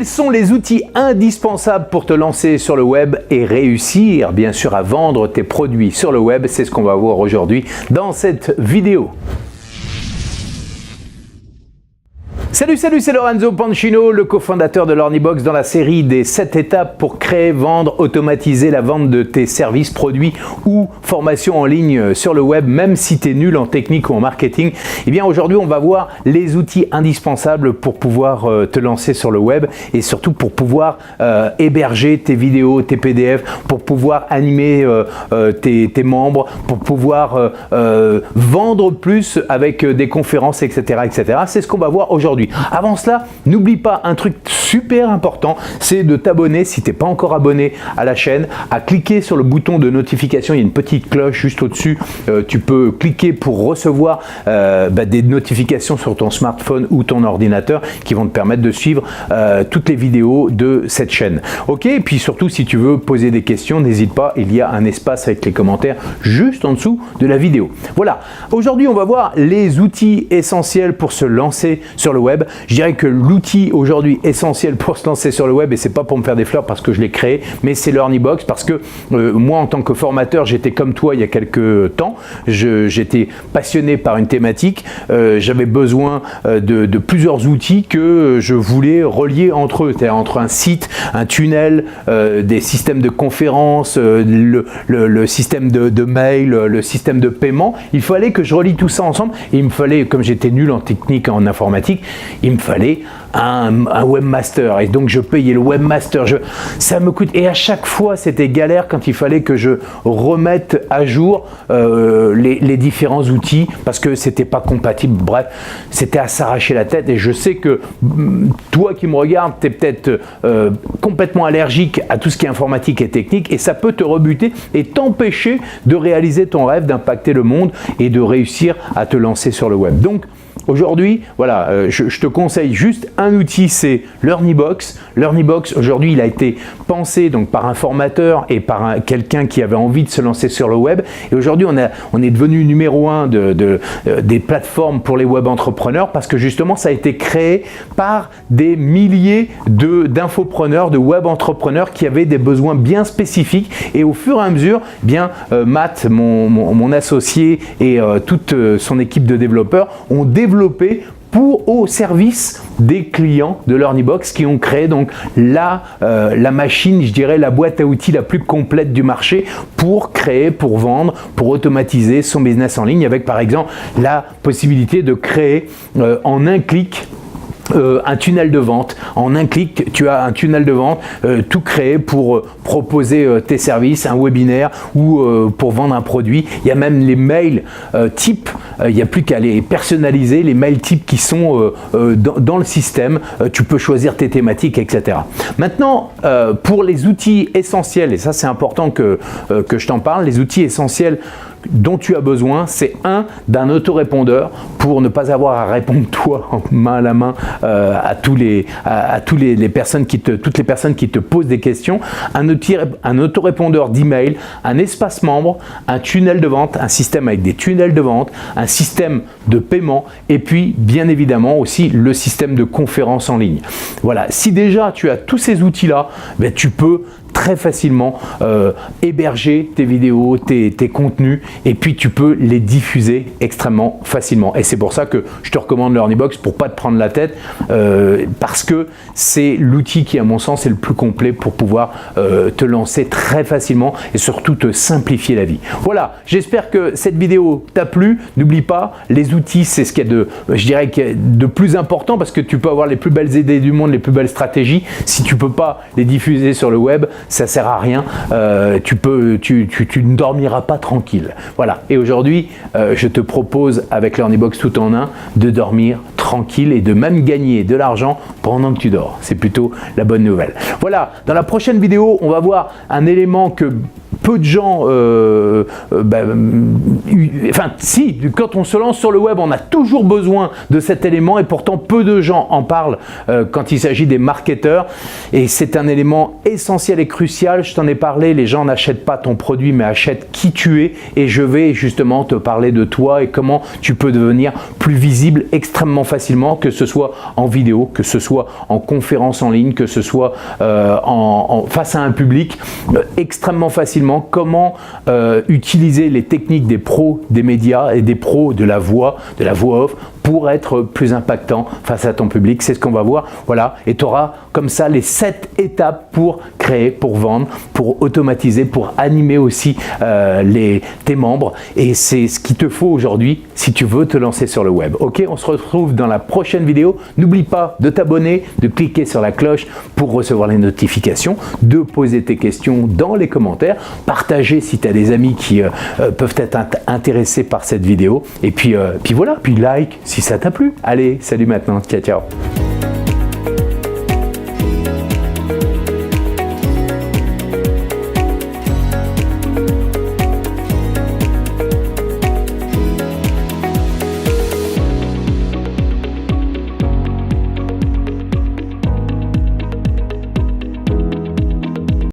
Quels sont les outils indispensables pour te lancer sur le web et réussir bien sûr à vendre tes produits sur le web? C'est ce qu'on va voir aujourd'hui dans cette vidéo. Salut, c'est Lorenzo Pancino, le cofondateur de l'Ornibox dans la série des 7 étapes pour créer, vendre, automatiser la vente de tes services, produits ou formations en ligne sur le web, même si tu es nul en technique ou en marketing. Eh bien aujourd'hui, on va voir les outils indispensables pour pouvoir te lancer sur le web et surtout pour pouvoir héberger tes vidéos, tes PDF, pour pouvoir animer tes membres, pour pouvoir vendre plus avec des conférences, etc. etc. C'est ce qu'on va voir aujourd'hui. Avant cela, n'oublie pas un truc super important, c'est de t'abonner si tu n'es pas encore abonné à la chaîne, à cliquer sur le bouton de notification, il y a une petite cloche juste au-dessus, tu peux cliquer pour recevoir des notifications sur ton smartphone ou ton ordinateur qui vont te permettre de suivre toutes les vidéos de cette chaîne. Ok, et puis surtout si tu veux poser des questions, n'hésite pas, il y a un espace avec les commentaires juste en dessous de la vidéo. Voilà, aujourd'hui on va voir les outils essentiels pour se lancer sur le web. Je dirais que l'outil aujourd'hui essentiel pour se lancer sur le web, et c'est pas pour me faire des fleurs parce que je l'ai créé, mais c'est l'Ornibox parce que moi en tant que formateur, j'étais comme toi il y a quelques temps, j'étais passionné par une thématique, j'avais besoin de plusieurs outils que je voulais relier entre eux, c'est-à-dire entre un site, un tunnel, des systèmes de conférences, le système de mail, le système de paiement. Il fallait que je relie tout ça ensemble et il me fallait, comme j'étais nul en technique, en informatique, il me fallait un webmaster et donc je payais le webmaster, ça me coûte, et à chaque fois c'était galère quand il fallait que je remette à jour les différents outils parce que c'était pas compatible. Bref, c'était à s'arracher la tête, et je sais que toi qui me regardes, tu es peut-être complètement allergique à tout ce qui est informatique et technique, et ça peut te rebuter et t'empêcher de réaliser ton rêve, d'impacter le monde et de réussir à te lancer sur le web. Donc aujourd'hui, voilà, je te conseille juste un outil, c'est l'Ornibox. L'Ornibox, aujourd'hui, il a été pensé donc par un formateur et par quelqu'un qui avait envie de se lancer sur le web. Et aujourd'hui, on est devenu numéro 1 des plateformes pour les web entrepreneurs parce que justement, ça a été créé par des milliers d'infopreneurs, de web entrepreneurs qui avaient des besoins bien spécifiques. Et au fur et à mesure, bien Matt, mon associé, et toute son équipe de développeurs ont développé au service des clients de l'Ornibox qui ont créé donc la machine, je dirais la boîte à outils la plus complète du marché pour créer, pour vendre, pour automatiser son business en ligne, avec par exemple la possibilité de créer en un clic un tunnel de vente. En un clic, tu as un tunnel de vente tout créé pour proposer tes services, un webinaire ou pour vendre un produit. Il y a même les mails types, il n'y a plus qu'à les personnaliser, les mails types qui sont dans le système. Tu peux choisir tes thématiques, etc. Maintenant, pour les outils essentiels, et ça c'est important que je t'en parle, les outils essentiels dont tu as besoin, c'est d'un autorépondeur pour ne pas avoir à répondre toi main à la main à toutes les personnes qui te posent des questions, un autorépondeur d'email, un espace membre, un tunnel de vente, un système avec des tunnels de vente, un système de paiement, et puis bien évidemment aussi le système de conférence en ligne. Voilà, si déjà tu as tous ces outils là, ben, tu peux très facilement héberger tes vidéos, tes contenus, et puis tu peux les diffuser extrêmement facilement. Et c'est pour ça que je te recommande l'Ornibox, pour pas te prendre la tête, parce que c'est l'outil qui à mon sens est le plus complet pour pouvoir te lancer très facilement et surtout te simplifier la vie. Voilà, j'espère que cette vidéo t'a plu. N'oublie pas, les outils, c'est ce qu'il y a je dirais qu'il y a de plus important, parce que tu peux avoir les plus belles idées du monde, les plus belles stratégies, si tu peux pas les diffuser sur le web, ça sert à rien, tu ne dormiras pas tranquille. Voilà, et aujourd'hui, je te propose avec l'Ornibox tout en un de dormir tranquille et de même gagner de l'argent pendant que tu dors. C'est plutôt la bonne nouvelle. Voilà, dans la prochaine vidéo, on va voir un élément que peu de gens, si, quand on se lance sur le web, on a toujours besoin de cet élément et pourtant peu de gens en parlent quand il s'agit des marketeurs et c'est un élément essentiel et crucial. Je t'en ai parlé, les gens n'achètent pas ton produit mais achètent qui tu es et je vais justement te parler de toi et comment tu peux devenir plus visible extrêmement facilement, que ce soit en vidéo, que ce soit en conférence en ligne, que ce soit face à un public, extrêmement facilement. Comment utiliser les techniques des pros des médias et des pros de la voix off pour être plus impactant face à ton public. C'est ce qu'on va voir. Voilà, et tu auras comme ça les 7 étapes pour créer, pour vendre, pour automatiser, pour animer aussi tes membres. Et c'est ce qu'il te faut aujourd'hui si tu veux te lancer sur le web. Ok, on se retrouve dans la prochaine vidéo. N'oublie pas de t'abonner, de cliquer sur la cloche pour recevoir les notifications, de poser tes questions dans les commentaires, partager si tu as des amis qui peuvent être intéressés par cette vidéo. Et puis voilà, puis like si ça t'a plu. Allez, salut maintenant, ciao ciao.